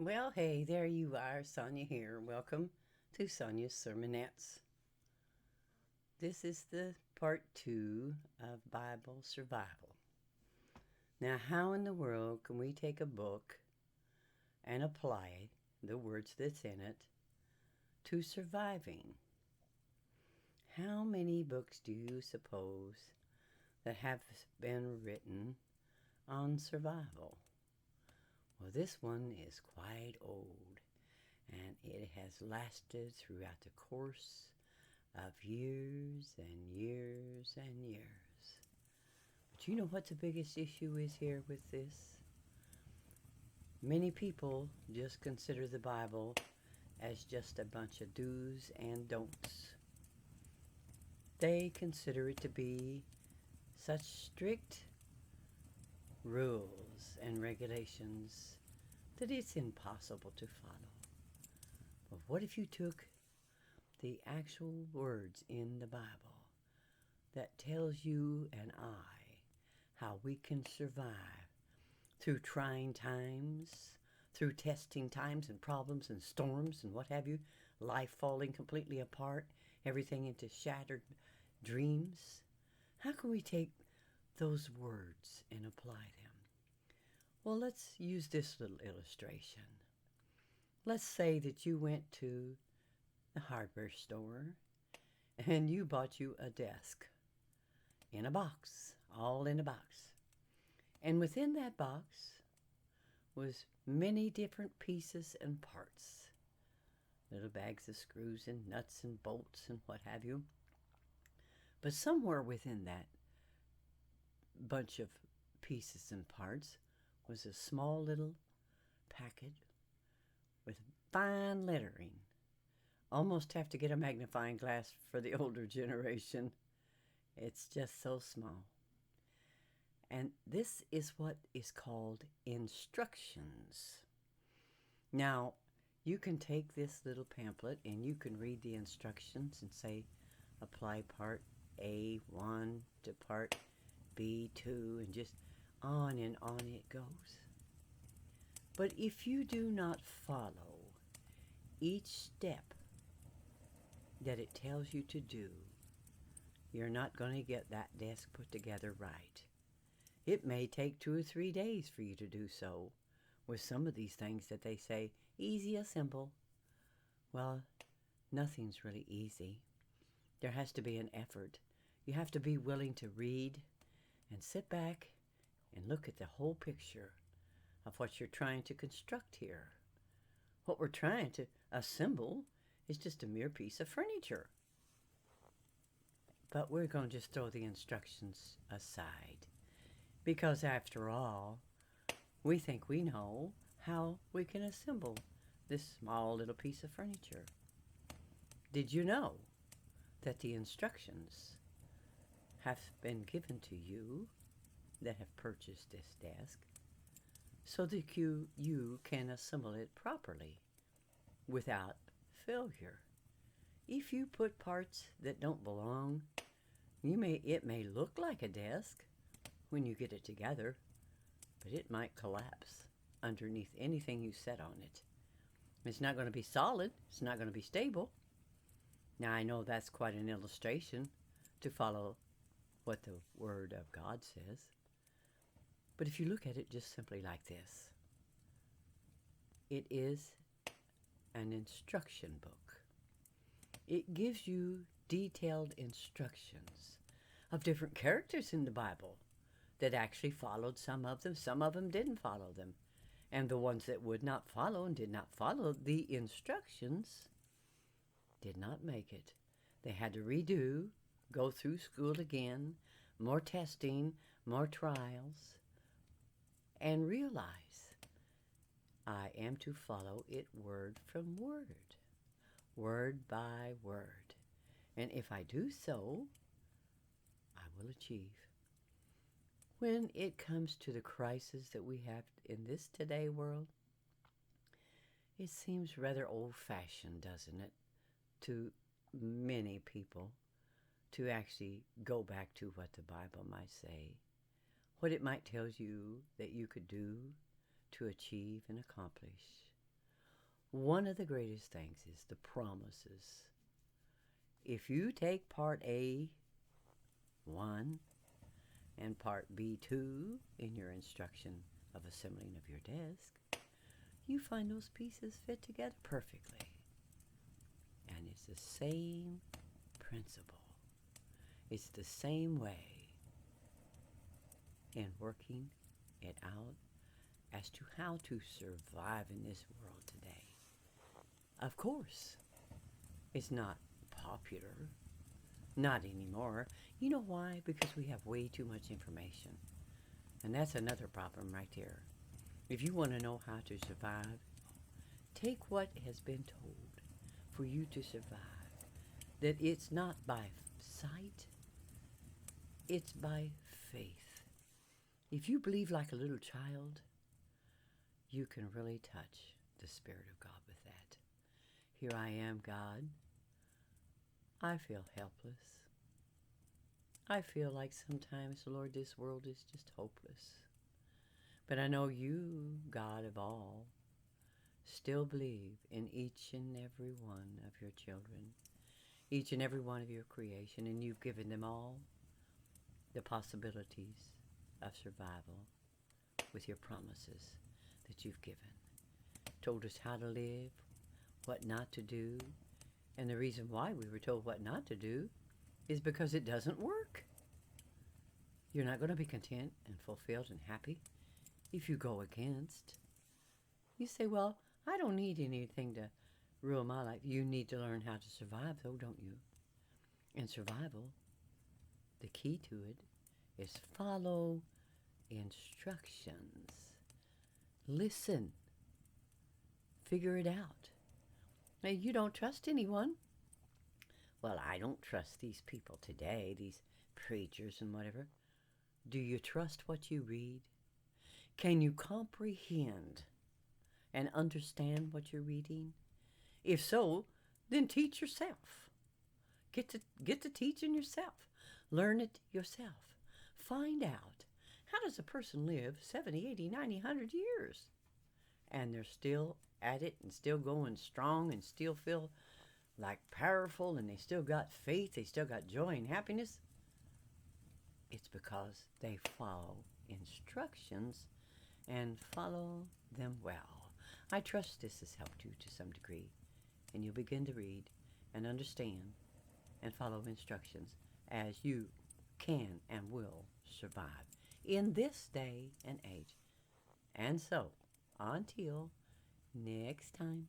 Well, hey, there you are, Sonia here. Welcome to Sonia's Sermonettes. This is the part 2 of Bible survival. Now, how in the world can we take a book and apply the words that's in it to surviving? How many books do you suppose that have been written on survival? Well, this one is quite old, and it has lasted throughout the course of years and years and years. But you know what the biggest issue is here with this? Many people just consider the Bible as just a bunch of do's and don'ts. They consider it to be such strict rules and regulations that it's impossible to follow. But what if you took the actual words in the Bible that tells you and I how we can survive through trying times, through testing times and problems and storms and what have you, life falling completely apart, everything into shattered dreams? How can we take those words and apply them? Well, let's use this little illustration. Let's say that you went to the hardware store and you bought you a desk in a box, all in a box. And within that box was many different pieces and parts, little bags of screws and nuts and bolts and what have you. But somewhere within that bunch of pieces and parts was a small little packet with fine lettering. Almost have to get a magnifying glass for the older generation. It's just so small. And this is what is called instructions. Now, you can take this little pamphlet and you can read the instructions and say, apply part A1 to part B2, and just on and on it goes. But if you do not follow each step that it tells you to do, you're not going to get that desk put together right. It may take 2 or 3 days for you to do so with some of these things that they say, easy or simple. Well, nothing's really easy. There has to be an effort. You have to be willing to read and sit back and look at the whole picture of what you're trying to construct here. What we're trying to assemble is just a mere piece of furniture. But we're going to just throw the instructions aside, because after all, we think we know how we can assemble this small little piece of furniture. Did you know that the instructions have been given to you that have purchased this desk so that you can assemble it properly without failure? If you put parts that don't belong, it may look like a desk when you get it together, but it might collapse underneath anything you set on it. It's not going to be solid. It's not going to be stable. Now, I know that's quite an illustration to follow what the Word of God says. But if you look at it just simply like this, it is an instruction book. It gives you detailed instructions of different characters in the Bible that actually followed some of them didn't follow them. And the ones that would not follow and did not follow the instructions did not make it. They had to redo, go through school again, more testing, more trials, and realize I am to follow it word from word by word. And if I do so, I will achieve. When it comes to the crisis that we have in this today world, it seems rather old-fashioned, doesn't it, to many people to actually go back to what the Bible might say, what it might tell you that you could do to achieve and accomplish. One of the greatest things is the promises. If you take part A, 1, and part B2 in your instruction of assembling of your desk, you find those pieces fit together perfectly. And it's the same principle. It's the same way in working it out as to how to survive in this world today. Of course, it's not popular. Not anymore. You know why? Because we have way too much information. And that's another problem right there. If you want to know how to survive, take what has been told for you to survive. That it's not by sight, it's by faith. If you believe like a little child, you can really touch the Spirit of God with that. Here I am, God. I feel helpless. I feel like sometimes, Lord, this world is just hopeless. But I know you, God of all, still believe in each and every one of your children, each and every one of your creation, and you've given them all the possibilities of survival with your promises that you've given. Told us how to live, what not to do, and the reason why we were told what not to do is because it doesn't work. You're not going to be content and fulfilled and happy if you go against. You say, well, I don't need anything to rule my life. You need to learn how to survive, though, don't you? And survival, the key to it is follow instructions. Listen. Figure it out. Now, you don't trust anyone. Well, I don't trust these people today, these preachers and whatever. Do you trust what you read? Can you comprehend and understand what you're reading? If so, then teach yourself. Get to teaching yourself. Learn it yourself. Find out, how does a person live 70, 80, 90, 100 years? And they're still at it and still going strong and still feel like powerful, and they still got faith, they still got joy and happiness. It's because they follow instructions and follow them well. I trust this has helped you to some degree, and you'll begin to read and understand and follow instructions as you can and will survive in this day and age. And so, until next time.